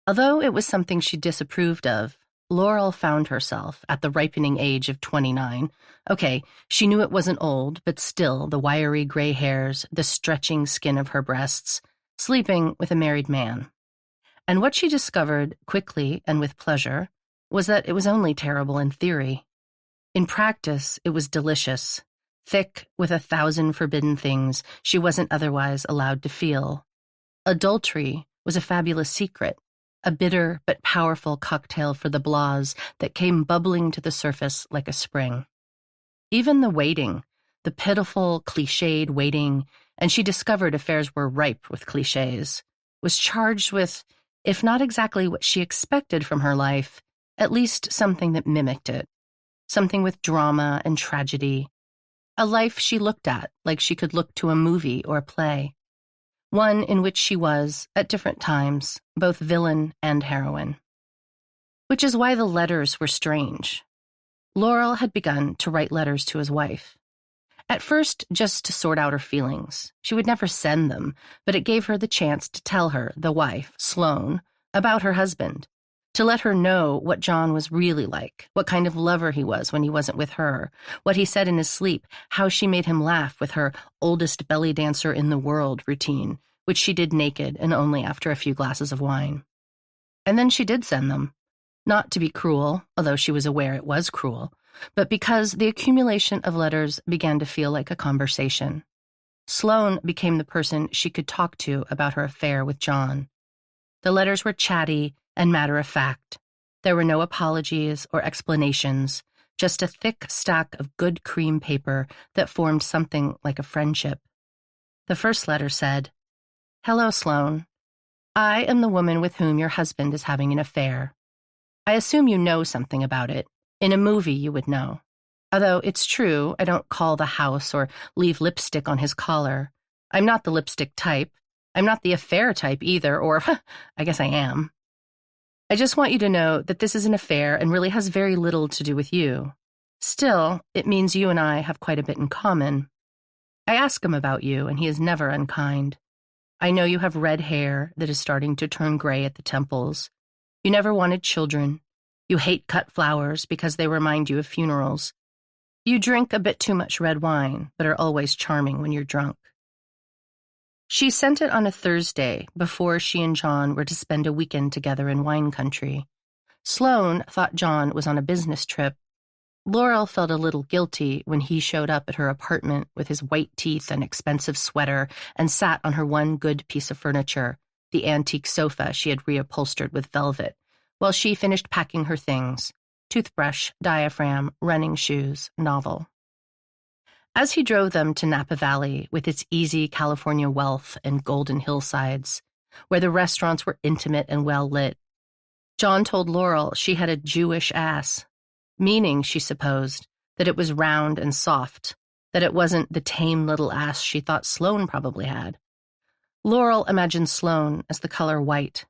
Although it was something she disapproved of, Laurel found herself, at the ripening age of 29, okay, she knew it wasn't old, but still the wiry gray hairs, the stretching skin of her breasts, sleeping with a married man. And what she discovered, quickly and with pleasure, was that it was only terrible in theory. In practice, it was delicious, thick with 1,000 forbidden things she wasn't otherwise allowed to feel. Adultery was a fabulous secret, a bitter but powerful cocktail for the blahs that came bubbling to the surface like a spring. Even the waiting, the pitiful, cliched waiting, and she discovered affairs were ripe with cliches, was charged with, if not exactly what she expected from her life, at least something that mimicked it, something with drama and tragedy, a life she looked at like she could look to a movie or a play, one in which she was, at different times, both villain and heroine. Which is why the letters were strange. Laurel had begun to write letters to his wife. At first, just to sort out her feelings. She would never send them, but it gave her the chance to tell her, the wife, Sloane, about her husband, to let her know what John was really like, what kind of lover he was when he wasn't with her, what he said in his sleep, how she made him laugh with her oldest belly dancer in the world routine, which she did naked and only after a few glasses of wine. And then she did send them, not to be cruel, although she was aware it was cruel, but because the accumulation of letters began to feel like a conversation. Sloane became the person she could talk to about her affair with John. The letters were chatty and matter-of-fact. There were no apologies or explanations, just a thick stack of good cream paper that formed something like a friendship. The first letter said, "Hello, Sloane. I am the woman with whom your husband is having an affair. I assume you know something about it. In a movie you would know. Although it's true, I don't call the house or leave lipstick on his collar. I'm not the lipstick type. I'm not the affair type either, or I guess I am. I just want you to know that this is an affair and really has very little to do with you. Still, it means you and I have quite a bit in common. I ask him about you, and he is never unkind. I know you have red hair that is starting to turn gray at the temples. You never wanted children. You hate cut flowers because they remind you of funerals. You drink a bit too much red wine, but are always charming when you're drunk." She sent it on a Thursday before she and John were to spend a weekend together in wine country. Sloane thought John was on a business trip. Laurel felt a little guilty when he showed up at her apartment with his white teeth and expensive sweater and sat on her one good piece of furniture, the antique sofa she had reupholstered with velvet, while she finished packing her things: toothbrush, diaphragm, running shoes, novel. As he drove them to Napa Valley with its easy California wealth and golden hillsides, where the restaurants were intimate and well-lit, John told Laurel she had a Jewish ass, meaning, she supposed, that it was round and soft, that it wasn't the tame little ass she thought Sloane probably had. Laurel imagined Sloane as the color white.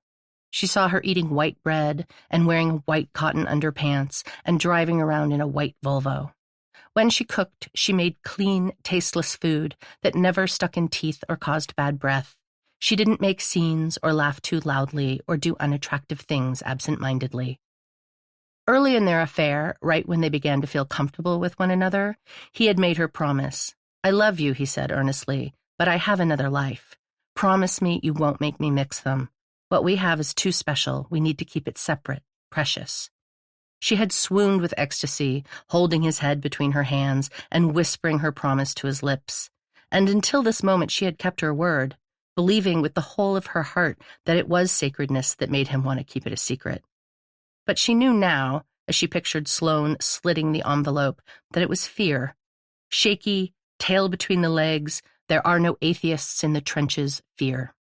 She saw her eating white bread and wearing white cotton underpants and driving around in a white Volvo. When she cooked, she made clean, tasteless food that never stuck in teeth or caused bad breath. She didn't make scenes or laugh too loudly or do unattractive things absent-mindedly. Early in their affair, right when they began to feel comfortable with one another, he had made her promise. "I love you," he said earnestly, "but I have another life. Promise me you won't make me mix them. What we have is too special. We need to keep it separate, precious." She had swooned with ecstasy, holding his head between her hands and whispering her promise to his lips. And until this moment she had kept her word, believing with the whole of her heart that it was sacredness that made him want to keep it a secret. But she knew now, as she pictured Sloane slitting the envelope, that it was fear. Shaky, tail between the legs, there are no atheists in the trenches fear.